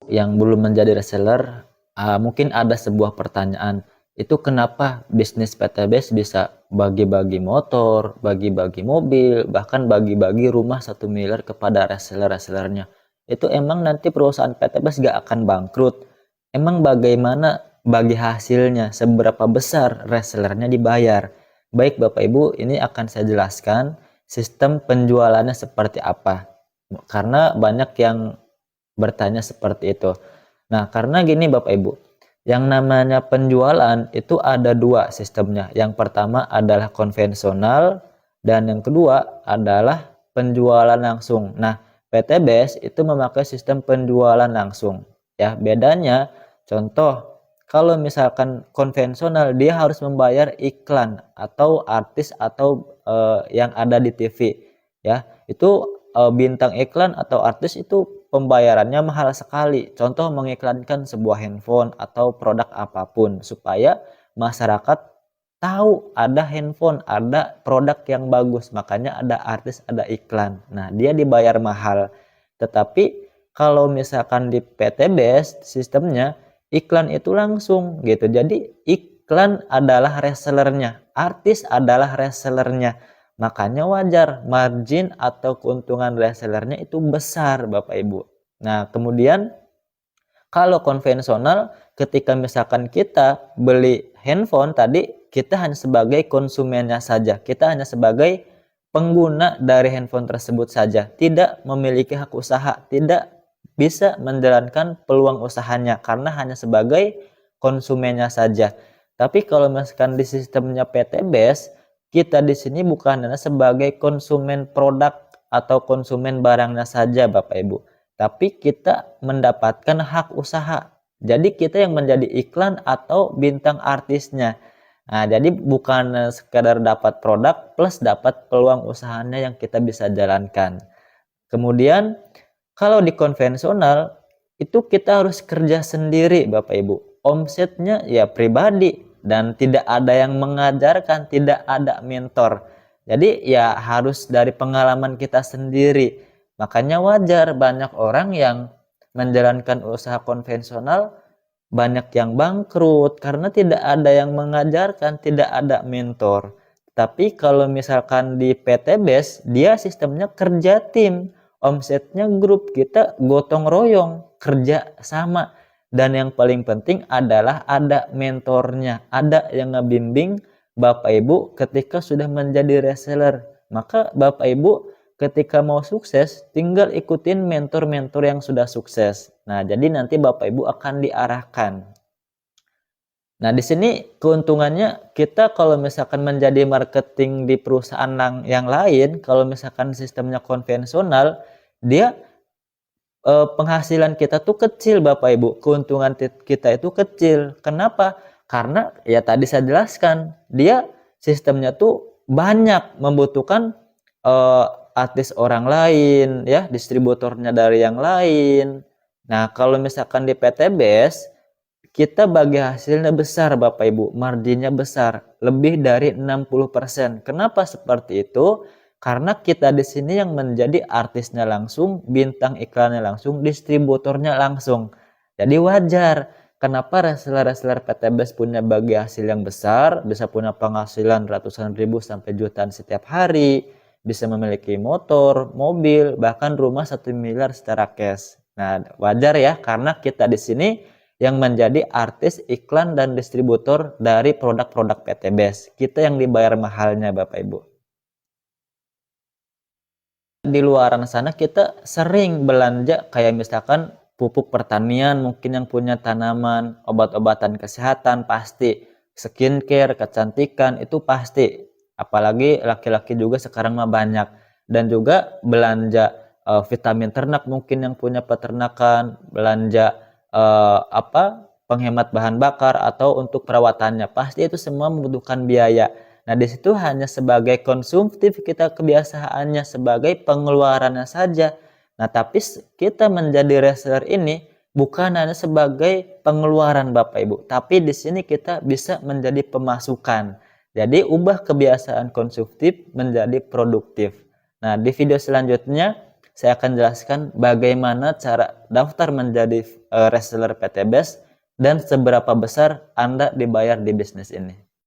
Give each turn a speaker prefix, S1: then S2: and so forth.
S1: yang belum menjadi reseller, mungkin ada sebuah pertanyaan, itu kenapa bisnis PTBS bisa bagi-bagi motor, bagi-bagi mobil, bahkan bagi-bagi rumah 1 miliar kepada reseller-resellernya. Itu emang nanti perusahaan PTBS gak akan bangkrut? Emang bagaimana bagi hasilnya, seberapa besar resellernya dibayar? Baik Bapak Ibu, ini akan saya jelaskan sistem penjualannya seperti apa. Karena banyak yang bertanya seperti itu. Nah, karena gini Bapak Ibu, yang namanya penjualan itu ada dua sistemnya. Yang pertama adalah konvensional dan yang kedua adalah penjualan langsung. Nah, PTBS itu memakai sistem penjualan langsung. Ya, bedanya contoh kalau misalkan konvensional dia harus membayar iklan atau artis atau yang ada di TV. Ya, itu bintang iklan atau artis itu pembayarannya mahal sekali. Contoh mengiklankan sebuah handphone atau produk apapun supaya masyarakat tahu ada handphone, ada produk yang bagus. Makanya ada artis, ada iklan. Nah, dia dibayar mahal. Tetapi kalau misalkan di PTBS sistemnya iklan itu langsung gitu. Jadi iklan adalah resellernya, artis adalah resellernya. Makanya wajar margin atau keuntungan resellernya itu besar Bapak Ibu. Nah, kemudian kalau konvensional ketika misalkan kita beli handphone tadi kita hanya sebagai konsumennya saja. Kita hanya sebagai pengguna dari handphone tersebut saja, tidak memiliki hak usaha, tidak bisa menjalankan peluang usahanya karena hanya sebagai konsumennya saja. Tapi kalau misalkan di sistemnya PTBS, kita di sini bukan hanya sebagai konsumen produk atau konsumen barangnya saja Bapak Ibu, tapi kita mendapatkan hak usaha. Jadi kita yang menjadi iklan atau bintang artisnya. Nah, jadi bukan sekedar dapat produk plus dapat peluang usahanya yang kita bisa jalankan. Kemudian kalau di konvensional itu kita harus kerja sendiri Bapak Ibu. Omsetnya ya pribadi dan tidak ada yang mengajarkan, tidak ada mentor. Jadi ya harus dari pengalaman kita sendiri. Makanya wajar banyak orang yang menjalankan usaha konvensional banyak yang bangkrut karena tidak ada yang mengajarkan, tidak ada mentor. Tapi kalau misalkan di PTBS, dia sistemnya kerja tim, omsetnya grup, kita gotong royong, kerja sama. Dan yang paling penting adalah ada mentornya, ada yang ngebimbing Bapak Ibu ketika sudah menjadi reseller. Maka Bapak Ibu ketika mau sukses, tinggal ikutin mentor-mentor yang sudah sukses. Nah, jadi nanti Bapak Ibu akan diarahkan. Nah, di sini keuntungannya kita kalau misalkan menjadi marketing di perusahaan yang lain, kalau misalkan sistemnya konvensional, dia penghasilan kita tuh kecil Bapak Ibu. Keuntungan kita itu kecil. Kenapa? Karena ya tadi saya jelaskan, dia sistemnya tuh banyak membutuhkan artis orang lain ya, distributornya dari yang lain. Nah, kalau misalkan di PTBS kita bagi hasilnya besar Bapak Ibu, marginnya besar, lebih dari 60%. Kenapa seperti itu? Karena kita di sini yang menjadi artisnya langsung, bintang iklannya langsung, distributornya langsung. Jadi wajar kenapa reseller-reseller PTBS punya bagi hasil yang besar, bisa punya penghasilan ratusan ribu sampai jutaan setiap hari, bisa memiliki motor, mobil, bahkan rumah 1 miliar secara cash. Nah, wajar ya karena kita di sini yang menjadi artis, iklan, dan distributor dari produk-produk PTBS. Kita yang dibayar mahalnya Bapak Ibu. Di luaran sana kita sering belanja kayak misalkan pupuk pertanian, mungkin yang punya tanaman, obat-obatan kesehatan pasti, skincare, kecantikan itu pasti. Apalagi laki-laki juga sekarang mah banyak. Dan juga belanja vitamin ternak mungkin yang punya peternakan, belanja penghemat bahan bakar atau untuk perawatannya. Pasti itu semua membutuhkan biaya. Nah, di situ hanya sebagai konsumtif kita kebiasaannya, sebagai pengeluarannya saja. Nah, tapi kita menjadi reseller ini bukan hanya sebagai pengeluaran Bapak Ibu, tapi di sini kita bisa menjadi pemasukan. Jadi ubah kebiasaan konsumtif menjadi produktif. Nah, di video selanjutnya saya akan jelaskan bagaimana cara daftar menjadi reseller PT Best dan seberapa besar Anda dibayar di bisnis ini.